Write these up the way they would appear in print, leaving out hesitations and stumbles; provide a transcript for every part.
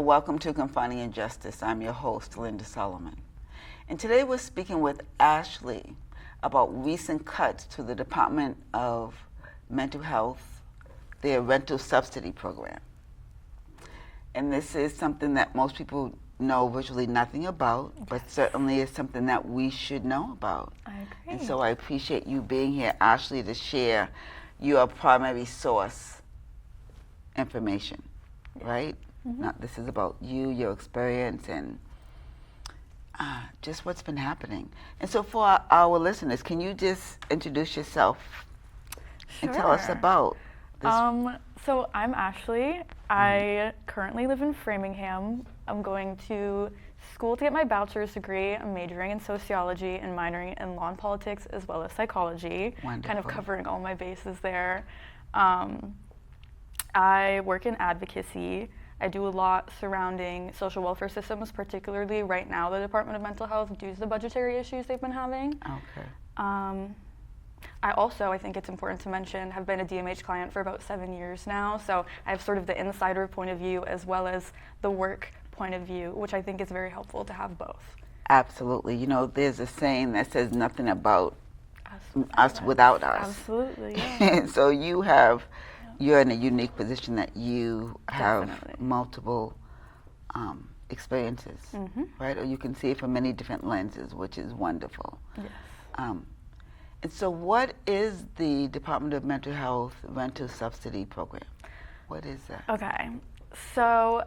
welcome to Confronting Injustice. I'm your host, Linda Solomon. And today we're speaking with Ashley about recent cuts to the Department of Mental Health, their rental subsidy program. And this is something that most people know virtually nothing about, but certainly is something that we should know about. I agree. And so I appreciate you being here, Ashley, to share your primary source information, right? Mm-hmm. Now, this is about you, your experience, and just what's been happening. And so for our listeners, can you just introduce yourself and tell us about this? So I'm Ashley. I currently live in Framingham. I'm going to school to get my bachelor's degree. I'm majoring in sociology and minoring in law and politics as well as psychology. Wonderful. Kind of covering all my bases there. I work in advocacy. I do a lot surrounding social welfare systems, particularly right now the Department of Mental Health due to the budgetary issues they've been having. Okay. I think it's important to mention, have been a DMH client for about 7 years now, so I have sort of the insider point of view as well as the work point of view, which I think is very helpful to have both. Absolutely. You know, there's a saying that says nothing about us without us. Absolutely, yeah. And so you're in a unique position that you have Definitely. multiple experiences, right? Or you can see it from many different lenses, which is wonderful. Yes. And so what is the Department of Mental Health Rental Subsidy Program? What is that? Okay, so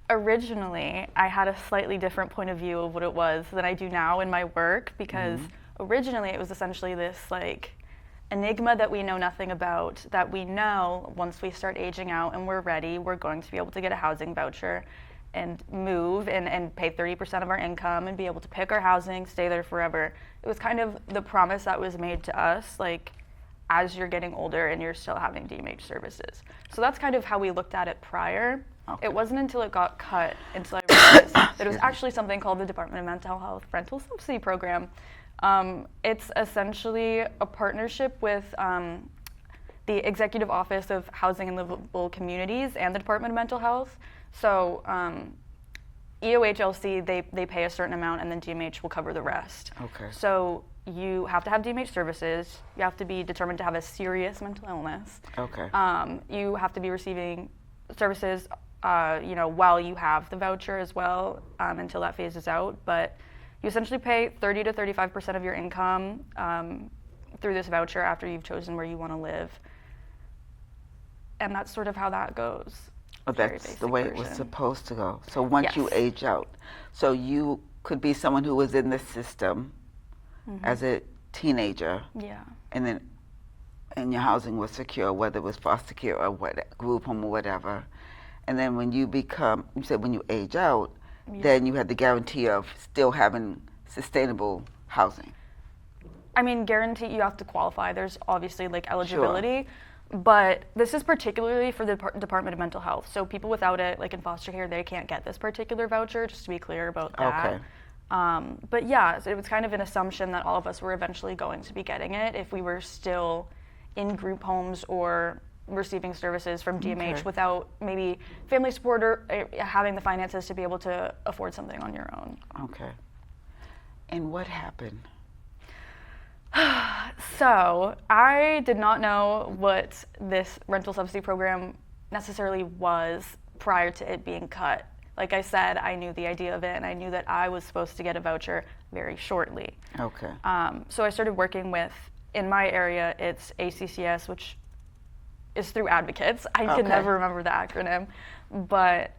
originally I had a slightly different point of view of what it was than I do now in my work, because originally it was essentially this like enigma that we know nothing about, that we know once we start aging out and we're ready, we're going to be able to get a housing voucher and move and pay 30% of our income and be able to pick our housing, stay there forever. It was kind of the promise that was made to us, like, as you're getting older and you're still having DMH services. So that's kind of how we looked at it prior. Okay. It wasn't until it got cut until I realized that it was actually something called the Department of Mental Health Rental Subsidy Program. It's essentially a partnership with the Executive Office of Housing and Livable Communities and the Department of Mental Health. So EOHLC, they pay a certain amount and then DMH will cover the rest. Okay. So you have to have DMH services. You have to be determined to have a serious mental illness. Okay. You have to be receiving services, while you have the voucher as well, until that phases out. But you essentially pay 30 to 35% of your income through this voucher after you've chosen where you want to live. And that's sort of how that goes. Well, that's the way it was supposed to go. So once you age out, so you could be someone who was in the system as a teenager, and your housing was secure, whether it was foster care or what, group home or whatever. And then when you said when you age out, then you had the guarantee of still having sustainable housing. I mean, guarantee, you have to qualify. There's obviously like eligibility. Sure. But this is particularly for the Department of Mental Health. So people without it, like in foster care, they can't get this particular voucher, just to be clear about that. Okay. But yeah, so it was kind of an assumption that all of us were eventually going to be getting it if we were still in group homes or receiving services from DMH without maybe family support or having the finances to be able to afford something on your own. Okay. And what happened? So I did not know what this rental subsidy program necessarily was prior to it being cut. Like I said, I knew the idea of it and I knew that I was supposed to get a voucher very shortly. Okay. So I started working with, in my area, it's ACCS, which is through advocates. I can never remember the acronym. But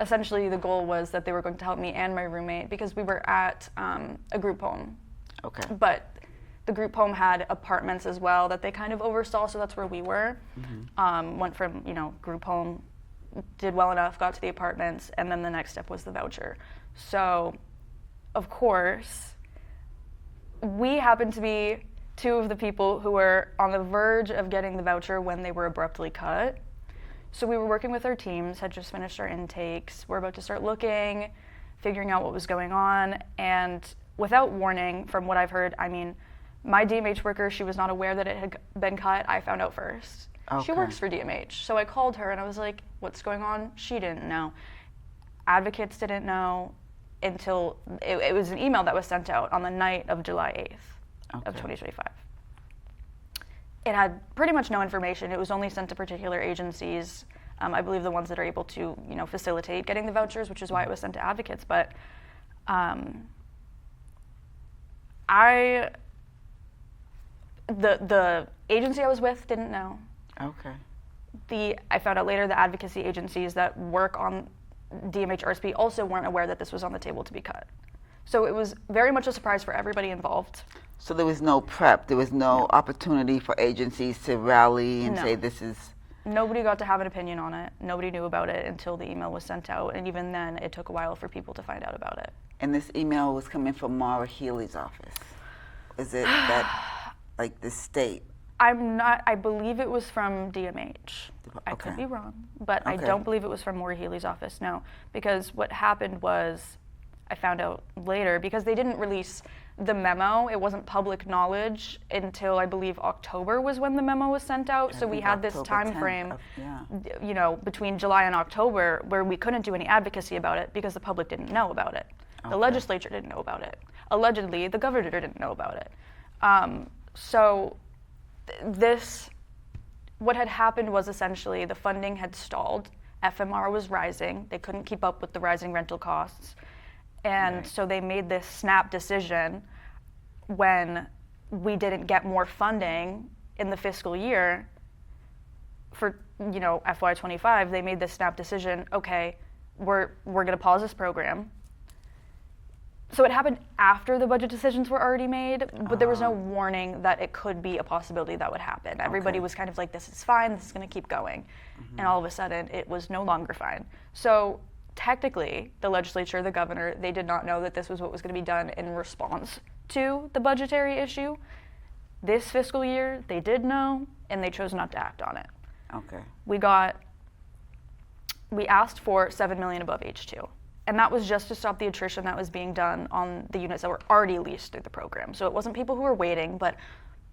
essentially the goal was that they were going to help me and my roommate because we were at a group home. Okay. But the group home had apartments as well that they kind of oversaw, so that's where we were. Went from, group home, did well enough, got to the apartments, and then the next step was the voucher. So, of course, we happened to be two of the people who were on the verge of getting the voucher when they were abruptly cut. So we were working with our teams, had just finished our intakes, we're about to start looking, figuring out what was going on, and without warning, from what I've heard, my DMH worker, she was not aware that it had been cut. I found out first. Okay. She works for DMH. So I called her and I was like, what's going on? She didn't know. Advocates didn't know until it was an email that was sent out on the night of July 8th of 2025. It had pretty much no information. It was only sent to particular agencies, I believe the ones that are able to, facilitate getting the vouchers, which is why it was sent to advocates. But the agency I was with didn't know. Okay. I found out later the advocacy agencies that work on DMH RSP also weren't aware that this was on the table to be cut. So it was very much a surprise for everybody involved. So there was no prep, there was no opportunity for agencies to rally and say this is... Nobody got to have an opinion on it. Nobody knew about it until the email was sent out, and even then it took a while for people to find out about it. And this email was coming from Maura Healey's office. Is it that, like, the state? I believe it was from DMH. Okay. I could be wrong, but I don't believe it was from Maura Healey's office, no. Because what happened was, I found out later, because they didn't release the memo, it wasn't public knowledge until I believe October was when the memo was sent out. So we had this time frame, between July and October where we couldn't do any advocacy about it because the public didn't know about it. The legislature didn't know about it. Allegedly, the governor didn't know about it. What had happened was essentially the funding had stalled. FMR was rising. They couldn't keep up with the rising rental costs. And so they made this snap decision when we didn't get more funding in the fiscal year for, FY25. They made this snap decision, okay, we're going to pause this program. So it happened after the budget decisions were already made, but there was no warning that it could be a possibility that would happen. Everybody was kind of like, this is fine, this is going to keep going. And all of a sudden, it was no longer fine. So technically, the legislature, the governor, they did not know that this was what was going to be done in response to the budgetary issue. This fiscal year, they did know, and they chose not to act on it. Okay. We asked for $7 million above H2. And that was just to stop the attrition that was being done on the units that were already leased through the program. So it wasn't people who were waiting, but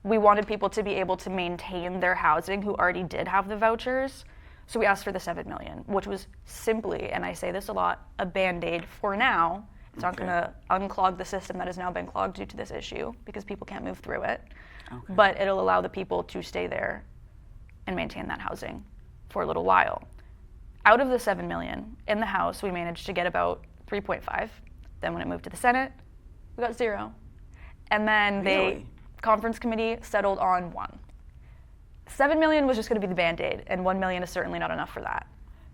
we wanted people to be able to maintain their housing who already did have the vouchers. So we asked for the $7 million, which was simply, and I say this a lot, a Band-Aid for now. It's not going to unclog the system that has now been clogged due to this issue because people can't move through it. But it'll allow the people to stay there and maintain that housing for a little while. Out of the $7 million in the House, we managed to get about 3.5. Then when it moved to the Senate, we got 0. And then the conference committee settled on 1. $7 million was just going to be the Band-Aid, and $1 million is certainly not enough for that.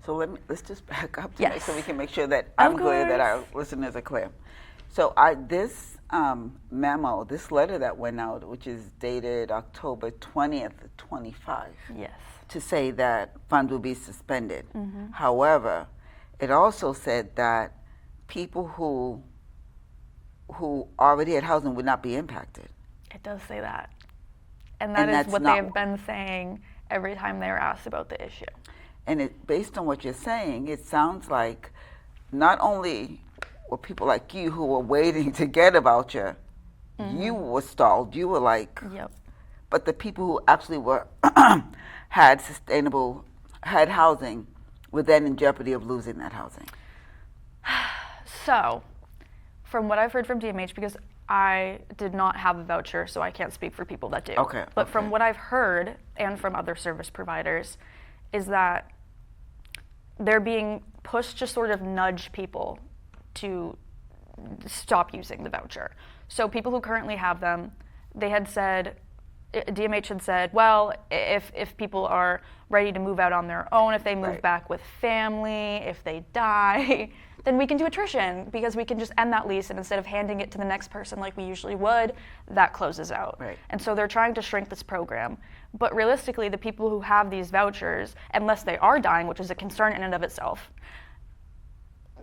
So let's just back up so we can make sure that I'm clear, that our listeners are clear. So this memo, this letter that went out, which is dated October 20th, 25. Yes. To say that funds will be suspended. However, it also said that people who already had housing would not be impacted. It does say that. And that is what they have been saying every time they were asked about the issue. And based on what you're saying, it sounds like not only were people like you who were waiting to get a voucher, you were stalled. You were like, but the people who actually were had housing were then in jeopardy of losing that housing. So, from what I've heard from DMH, because I did not have a voucher, so I can't speak for people that do. But from what I've heard, and from other service providers, is that they're being pushed to sort of nudge people to stop using the voucher. So people who currently have them, they had said, DMH had said, well, if people are ready to move out on their own, if they move back with family, if they die, then we can do attrition because we can just end that lease, and instead of handing it to the next person like we usually would, that closes out. And so they're trying to shrink this program. But realistically, the people who have these vouchers, unless they are dying, which is a concern in and of itself,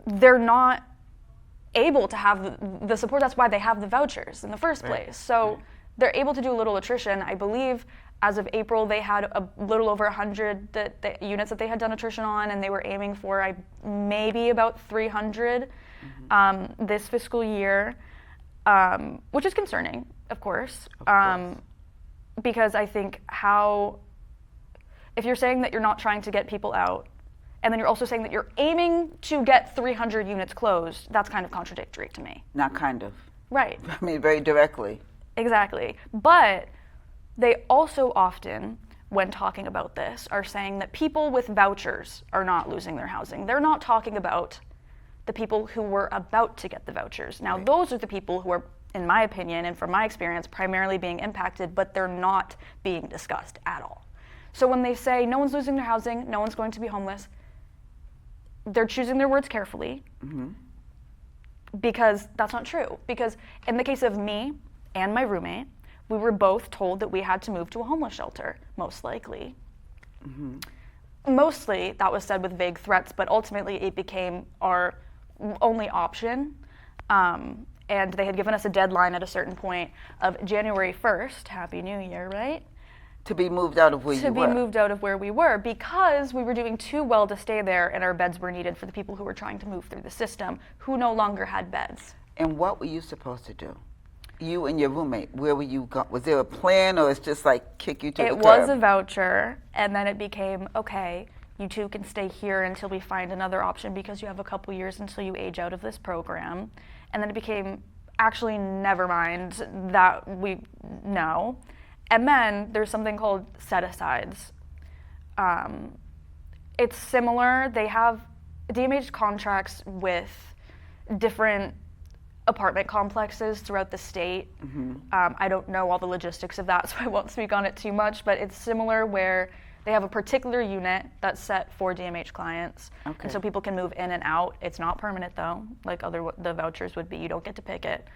they're not able to have the support. That's why they have the vouchers in the first place. So they're able to do a little attrition. I believe as of April, they had a little over 100 units that they had done attrition on, and they were aiming for maybe about 300 this fiscal year, which is concerning, of course. Because I think if you're saying that you're not trying to get people out, and then you're also saying that you're aiming to get 300 units closed, that's kind of contradictory to me. Not kind of. Right. I mean, very directly. Exactly. But they also often, when talking about this, are saying that people with vouchers are not losing their housing. They're not talking about the people who were about to get the vouchers. Now, Right. Those are the people who are, in my opinion and from my experience, primarily being impacted, but they're not being discussed at all. So when they say no one's losing their housing, no one's going to be homeless, they're choosing their words carefully, because that's not true. Because in the case of me and my roommate, we were both told that we had to move to a homeless shelter, most likely. Mostly that was said with vague threats, but ultimately it became our only option. And they had given us a deadline at a certain point of January 1st, Happy New Year, right? To be moved out of where you were. To be moved out of where we were, because we were doing too well to stay there and our beds were needed for the people who were trying to move through the system, who no longer had beds. And what were you supposed to do? You and your roommate, where were you going? Was there a plan, or it's just like kick you to the curb? It was a voucher, and then it became, okay, you two can stay here until we find another option because you have a couple years until you age out of this program. And then it became, actually, never mind, that no. And then there's something called set-asides. It's similar. They have DMH contracts with different apartment complexes throughout the state. I don't know all the logistics of that, so I won't speak on it too much, but it's similar where they have a particular unit that's set for DMH clients, and so people can move in and out. It's not permanent though, like the vouchers would be. You don't get to pick it.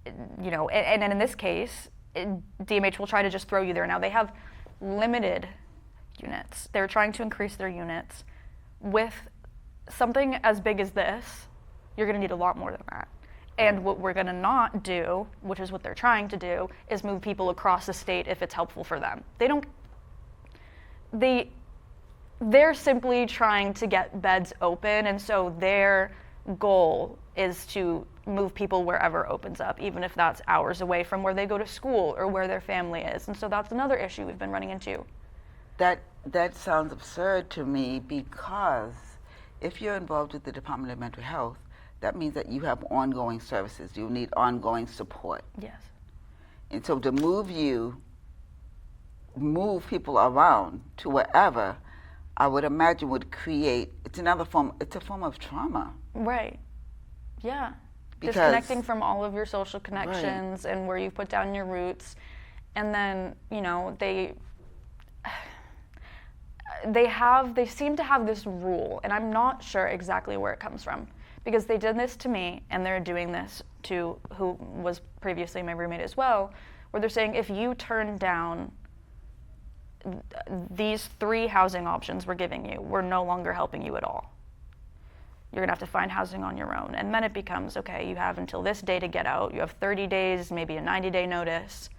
And in this case, DMH will try to just throw you there. Now they have limited units. They're trying to increase their units. With something as big as this, you're going to need a lot more than that. And what we're going to not do, which is what they're trying to do, is move people across the state if it's helpful for them. They're simply trying to get beds open, and so their goal is to move people wherever opens up, even if that's hours away from where they go to school or where their family is. And so that's another issue we've been running into. That sounds absurd to me, because if you're involved with the Department of Mental Health, that means that you have ongoing services. You need ongoing support. Yes. And so to move people around to wherever, I would imagine would create, it's a form of trauma. Right. Yeah. Because, disconnecting from all of your social connections, right, and where you put down your roots. And then, they seem to have this rule, and I'm not sure exactly where it comes from, because they did this to me, and they're doing this to who was previously my roommate as well, where they're saying if you turn down these 3 housing options we're giving you, we're no longer helping you at all. You're going to have to find housing on your own. And then it becomes, okay, you have until this day to get out. You have 30 days, maybe a 90-day notice.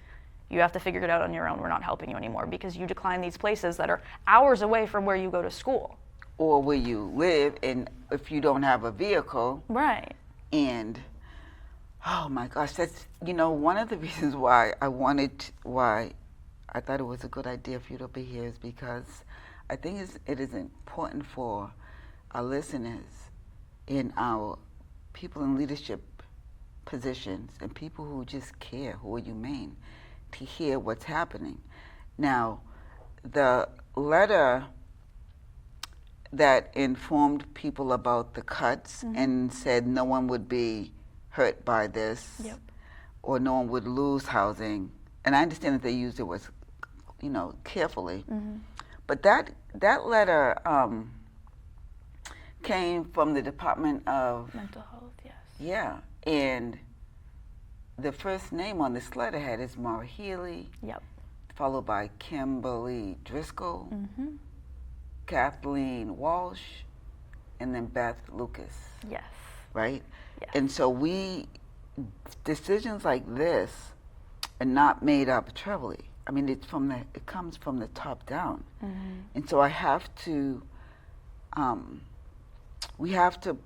You have to figure it out on your own. We're not helping you anymore because you decline these places that are hours away from where you go to school. Or where you live, and if you don't have a vehicle. Right. And, oh my gosh, that's, one of the reasons why I thought it was a good idea for you to be here is because I think it is important for our listeners and our people in leadership positions and people who just care, who are humane, to hear what's happening. Now, the letter that informed people about the cuts and said no one would be hurt by this, yep, or no one would lose housing, and I understand that they used it was, carefully, but that letter came from the Department of Mental Health, yes. Yeah, and the first name on this letterhead is Maura Healy, yep, followed by Kimberly Driscoll, Kathleen Walsh, and then Beth Lucas. Yes. Right? Yes. And so decisions like this are not made arbitrarily. I mean, it comes from the top down. And so we have to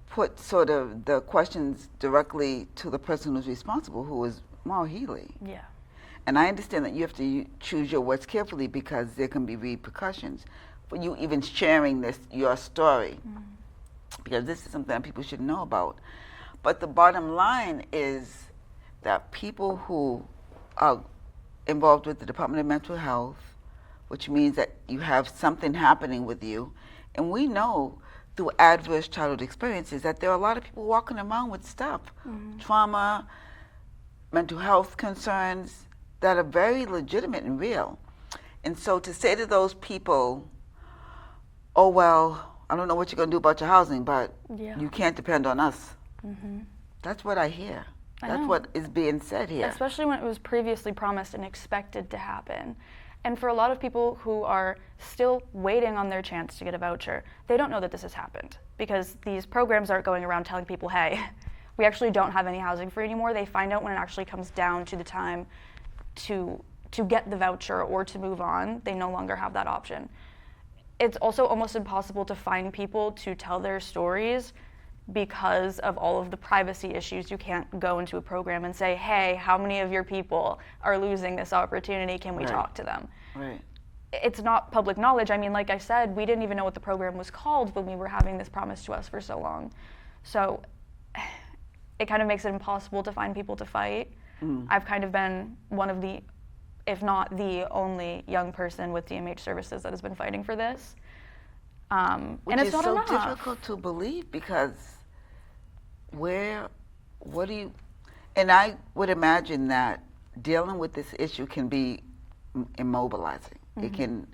put sort of the questions directly to the person who's responsible, who is Maura Healy. Yeah. And I understand that you have to choose your words carefully because there can be repercussions. for you even sharing your story, because this is something that people should know about. But the bottom line is that people who are involved with the Department of Mental Health, which means that you have something happening with you, and we know through adverse childhood experiences that there are a lot of people walking around with stuff, trauma, mental health concerns that are very legitimate and real. And so to say to those people, oh, well, I don't know what you're going to do about your housing, but you can't depend on us. That's what I hear. That's what is being said here. Especially when it was previously promised and expected to happen. And for a lot of people who are still waiting on their chance to get a voucher, they don't know that this has happened, because these programs aren't going around telling people, hey, we actually don't have any housing for you anymore. They find out when it actually comes down to the time to get the voucher or to move on. They no longer have that option. It's also almost impossible to find people to tell their stories because of all of the privacy issues. You can't go into a program and say, hey, how many of your people are losing this opportunity? Can we talk to them? Right. It's not public knowledge. I mean, like I said, we didn't even know what the program was called when we were having this promised to us for so long. So it kind of makes it impossible to find people to fight. I've kind of been one of the, if not the only young person with DMH services that has been fighting for this. And it's not enough. Which is so difficult to believe, because what do you, and I would imagine that dealing with this issue can be immobilizing. It can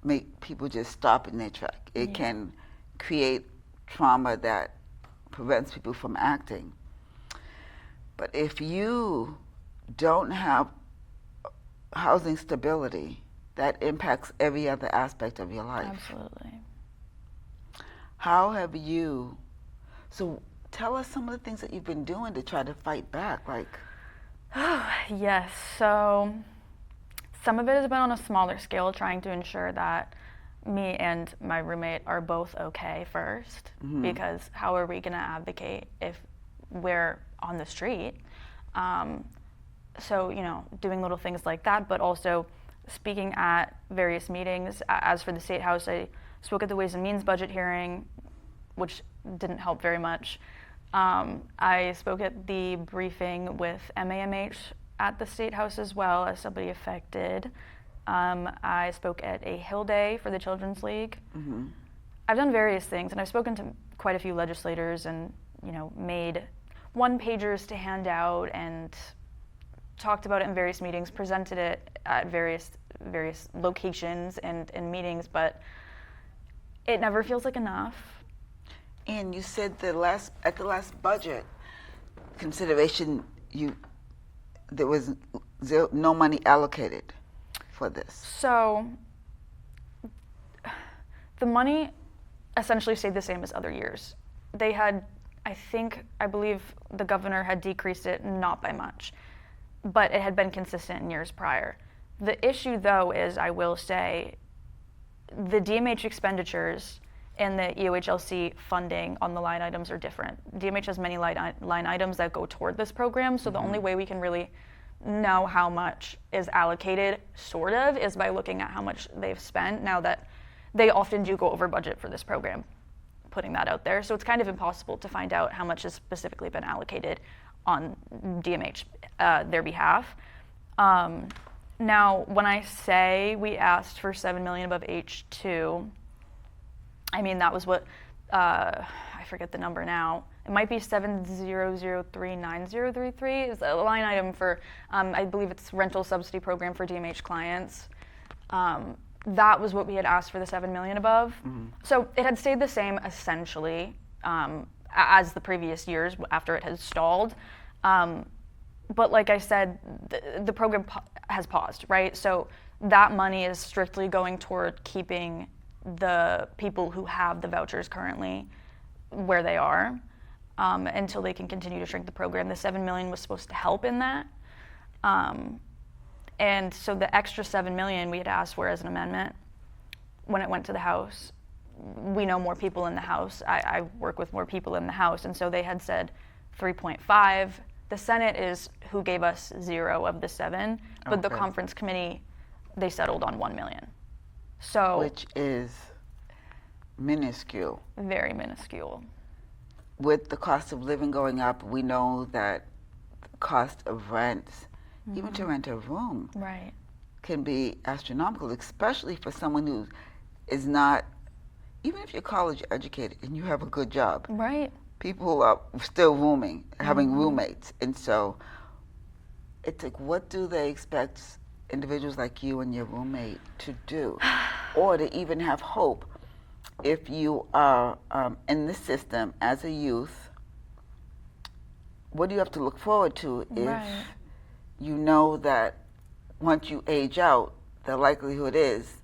make people just stop in their track. It can create trauma that prevents people from acting. But if you don't have housing stability, that impacts every other aspect of your life. Absolutely. How have you, so tell us some of the things that you've been doing to try to fight back, like. Yes, so some of it has been on a smaller scale, trying to ensure that me and my roommate are both okay first, because how are we going to advocate if we're on the street? So, doing little things like that, but also speaking at various meetings. As for the State House, I spoke at the Ways and Means budget hearing, which didn't help very much. I spoke at the briefing with MAMH at the State House as well as somebody affected. I spoke at a Hill Day for the Children's League. I've done various things, and I've spoken to quite a few legislators and, made one-pagers to hand out and talked about it in various meetings, presented it at various locations and meetings, but it never feels like enough. And you said at the last budget consideration, there was no money allocated for this. So the money essentially stayed the same as other years. They had, I believe the governor had decreased it, not by much, but it had been consistent in years prior. The issue, though, is, I will say, the DMH expenditures and the EOHLC funding on the line items are different. DMH has many line items that go toward this program, so the only way we can really know how much is allocated, sort of, is by looking at how much they've spent, now that they often do go over budget for this program, putting that out there. So it's kind of impossible to find out how much has specifically been allocated on DMH, their behalf. Now, when I say we asked for $7 million above H2, I mean, that was what, I forget the number now. It might be 70039033 is a line item for, I believe it's rental subsidy program for DMH clients. That was what we had asked for the $7 million above. So it had stayed the same essentially as the previous years after it had stalled. But like I said, the program has paused, right? So that money is strictly going toward keeping the people who have the vouchers currently where they are until they can continue to shrink the program. The $7 million was supposed to help in that. And so the extra $7 million we had asked for as an amendment when it went to the House. We know more people in the House. I work with more people in the House, and so they had said 3.5. The Senate is who gave us 0 of the 7, but the conference committee, they settled on $1 million. So, which is minuscule. Very minuscule. With the cost of living going up, we know that the cost of rents, even to rent a room, right, can be astronomical, especially for someone who is not, even if you're college educated and you have a good job. Right. People are still rooming, having roommates. And so it's like, what do they expect individuals like you and your roommate to do? Or to even have hope if you are in the system as a youth? What do you have to look forward to if you know that once you age out, the likelihood is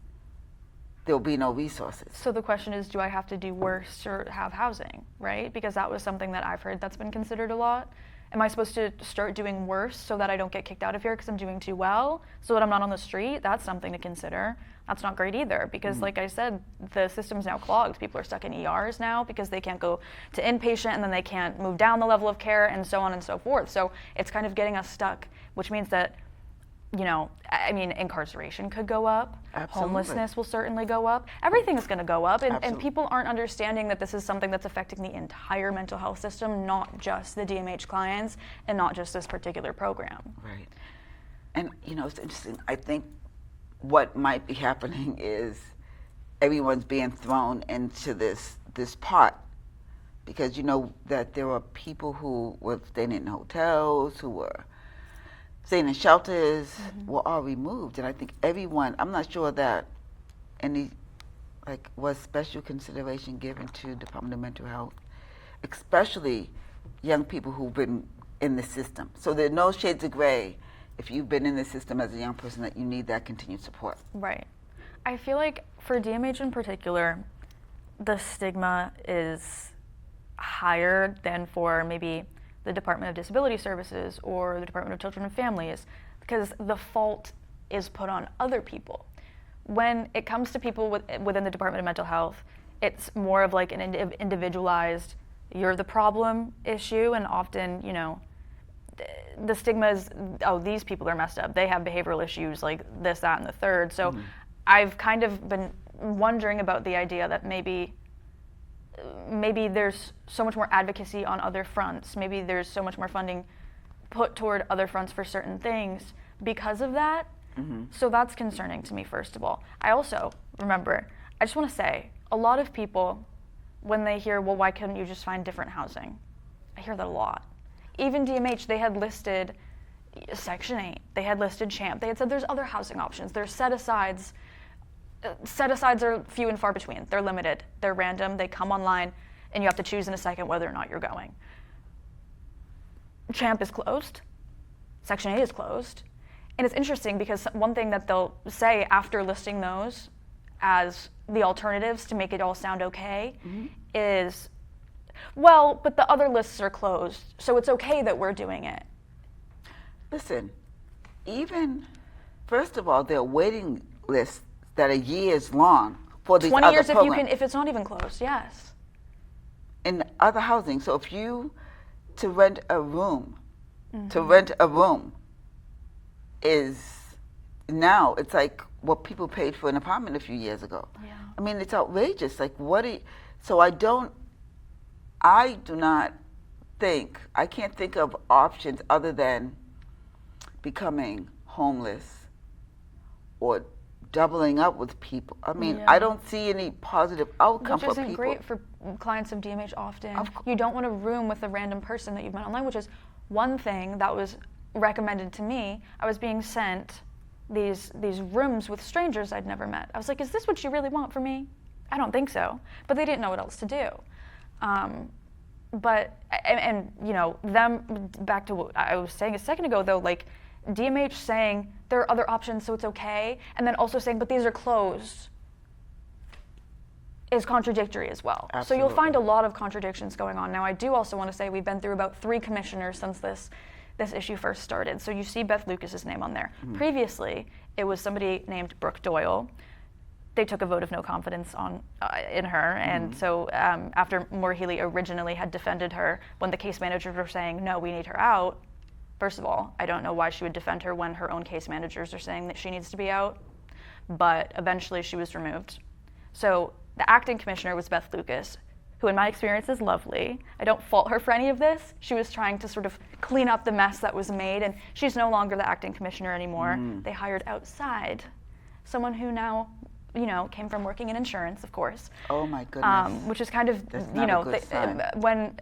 there'll be no resources? So the question is, do I have to do worse or have housing, right? Because that was something that I've heard that's been considered a lot. Am I supposed to start doing worse so that I don't get kicked out of here because I'm doing too well, so that I'm not on the street? That's something to consider. That's not great either, because like I said, the system's now clogged. People are stuck in ERs now because they can't go to inpatient, and then they can't move down the level of care, and so on and so forth. So it's kind of getting us stuck, which means that, you know, I mean, incarceration could go up. Absolutely. Homelessness will certainly go up. Everything is going to go up, and people aren't understanding that this is something that's affecting the entire mental health system, not just the DMH clients, and not just this particular program. Right. And, you know, it's interesting. I think what might be happening is everyone's being thrown into this pot, because you know that there are people who were staying in hotels, who were staying in shelters, were all removed. And I think everyone, I'm not sure that any, like, was special consideration given to Department of Mental Health, especially young people who've been in the system. So there are no shades of gray if you've been in the system as a young person, that you need that continued support. Right. I feel like for DMH in particular, the stigma is higher than for maybe the Department of Disability Services or the Department of Children and Families, because the fault is put on other people. When it comes to people within the Department of Mental Health, it's more of like an individualized, you're the problem issue, and often, you know, the stigma is, oh, these people are messed up. They have behavioral issues like this, that, and the third. So I've kind of been wondering about the idea that maybe there's so much more advocacy on other fronts. Maybe there's so much more funding put toward other fronts for certain things because of that. So that's concerning to me, first of all. I also, remember, I just want to say, a lot of people, when they hear, well, why couldn't you just find different housing? I hear that a lot. Even DMH, they had listed Section 8, they had listed CHAMP, they had said there's other housing options, there's set-asides. Set-asides are few and far between, they're limited, they're random, they come online, and you have to choose in a second whether or not you're going. CHAMP is closed, Section 8 is closed, and it's interesting because one thing that they'll say after listing those as the alternatives to make it all sound okay is, well, but the other lists are closed, so it's okay that we're doing it. Listen, even, first of all, there are waiting lists that are years long for these 20 other years programs. if it's not even closed, yes. In other housing. So if you, to rent a room is now, it's like what people paid for an apartment a few years ago. Yeah. I mean, it's outrageous. Like, so I do not think, I can't think of options other than becoming homeless or doubling up with people. I mean, I don't see any positive outcome for people. Which isn't great for clients of DMH often. You don't want a room with a random person that you've met online, which is one thing that was recommended to me. I was being sent these rooms with strangers I'd never met. I was like, is this what you really want for me? I don't think so. But they didn't know what else to do. But you know, them, back to what I was saying a second ago though, like DMH saying there are other options so it's okay, and then also saying but these are closed, is contradictory as well. Absolutely. So you'll find a lot of contradictions going on. Now I do also want to say we've been through about 3 commissioners since this issue first started. So you see Beth Lucas's name on there. Previously it was somebody named Brooke Doyle. They took a vote of no confidence in her, and so after Maura Healey originally had defended her when the case managers were saying, no, we need her out. First of all, I don't know why she would defend her when her own case managers are saying that she needs to be out. but eventually she was removed. So the acting commissioner was Beth Lucas, who in my experience is lovely. I don't fault her for any of this. She was trying to sort of clean up the mess that was made, and she's no longer the acting commissioner anymore. They hired outside someone who now, came from working in insurance, of course. Oh my goodness. Which is kind of, That's not a good sign.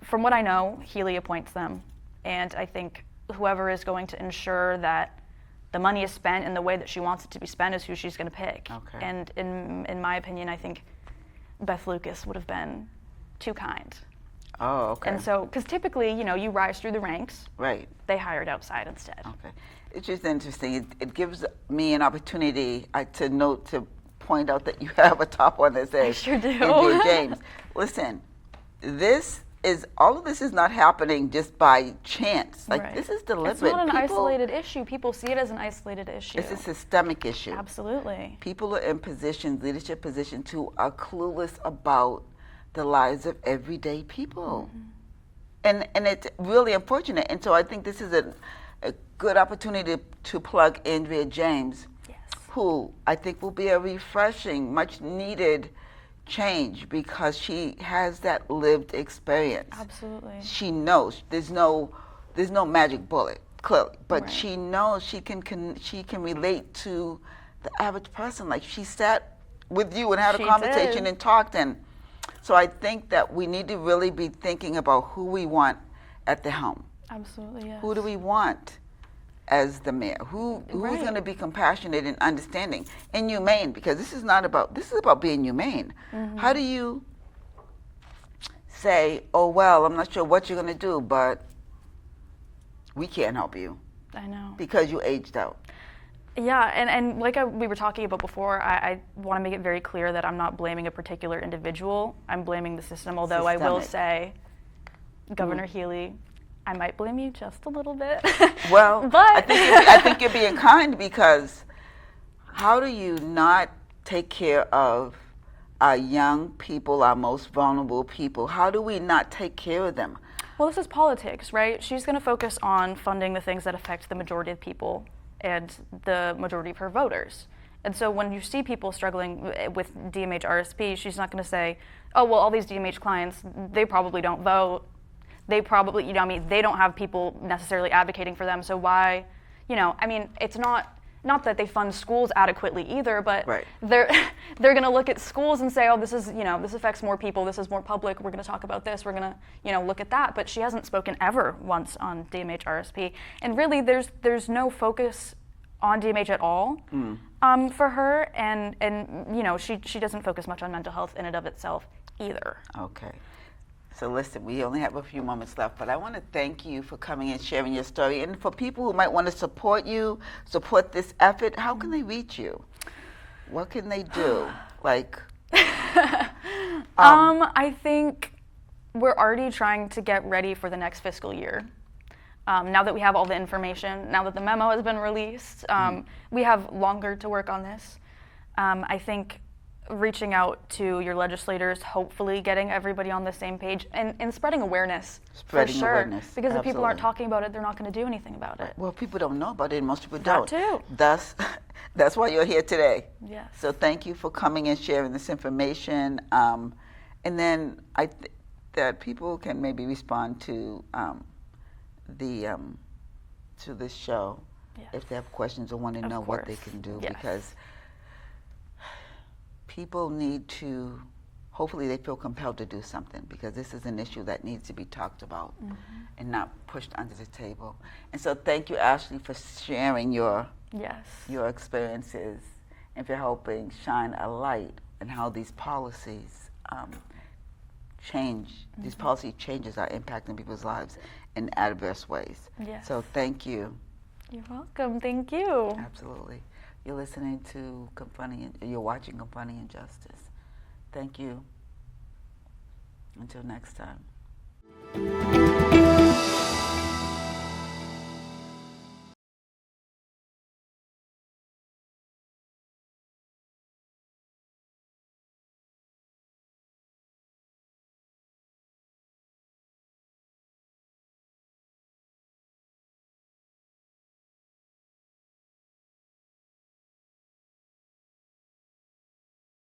From what I know, Healy appoints them, and I think whoever is going to ensure that the money is spent in the way that she wants it to be spent is who she's going to pick. Okay. And in my opinion, I think Beth Lucas would have been too kind. Oh, okay. And so, because typically, you rise through the ranks. Right. They hired outside instead. Okay. It's just interesting. It gives me an opportunity to point out that you have a top one that says, I sure do. Andrea James. Listen, all of this is not happening just by chance. Like, this is deliberate. It's not an isolated issue. People see it as an isolated issue. It's a systemic issue. Absolutely. People are in leadership positions, who are clueless about the lives of everyday people. And it's really unfortunate. And so I think this is a good opportunity to plug Andrea James, who I think will be a refreshing, much needed change, because she has that lived experience. Absolutely. She knows there's no magic bullet, clearly, but she knows she can relate to the average person. Like, she sat with you and had a conversation and talked, and so I think that we need to really be thinking about who we want at the helm. Absolutely, yes. Who do we want as the mayor? Who's going to be compassionate and understanding and humane? Because this is about being humane. How do you say, oh, well, I'm not sure what you're going to do, but we can't help you? I know. Because you aged out. Yeah, and like we were talking about before, I want to make it very clear that I'm not blaming a particular individual. I'm blaming the system, although I will say, Governor Healy, I might blame you just a little bit. Well, but I think you're being kind, because how do you not take care of our young people, our most vulnerable people? How do we not take care of them? Well, this is politics, right? She's going to focus on funding the things that affect the majority of people and the majority of her voters. And so when you see people struggling with DMH RSP, she's not going to say, oh, well, all these DMH clients, they probably don't vote. They probably, they don't have people necessarily advocating for them. So why, it's not that they fund schools adequately either, but they're going to look at schools and say, oh, this affects more people. This is more public. We're going to talk about this. We're going to, look at that. But she hasn't spoken ever once on DMH RSP. And really, there's no focus on DMH at all for her. And she doesn't focus much on mental health in and of itself either. Okay. So listen, we only have a few moments left, but I want to thank you for coming and sharing your story. And for people who might want to support this effort, how can they reach you? What can they do? I think we're already trying to get ready for the next fiscal year. Now that we have all the information, now that the memo has been released, we have longer to work on this. I think reaching out to your legislators, hopefully getting everybody on the same page, and spreading awareness. Spreading for sure. awareness. Because if people aren't talking about it, they're not going to do anything about it. Well, people don't know about it, and most people don't. That too. That's why you're here today. Yes. So thank you for coming and sharing this information. And then I think that people can maybe respond to this show if they have questions or want to know what they can do, because people need to, hopefully they feel compelled to do something, because this is an issue that needs to be talked about and not pushed under the table. And so thank you, Ashley, for sharing your experiences and for helping shine a light on how these policies change. These policy changes are impacting people's lives in adverse ways. Yes. So thank you. You're welcome. Thank you. Absolutely. You're listening to you're watching Confronting Injustice. Thank you. Until next time.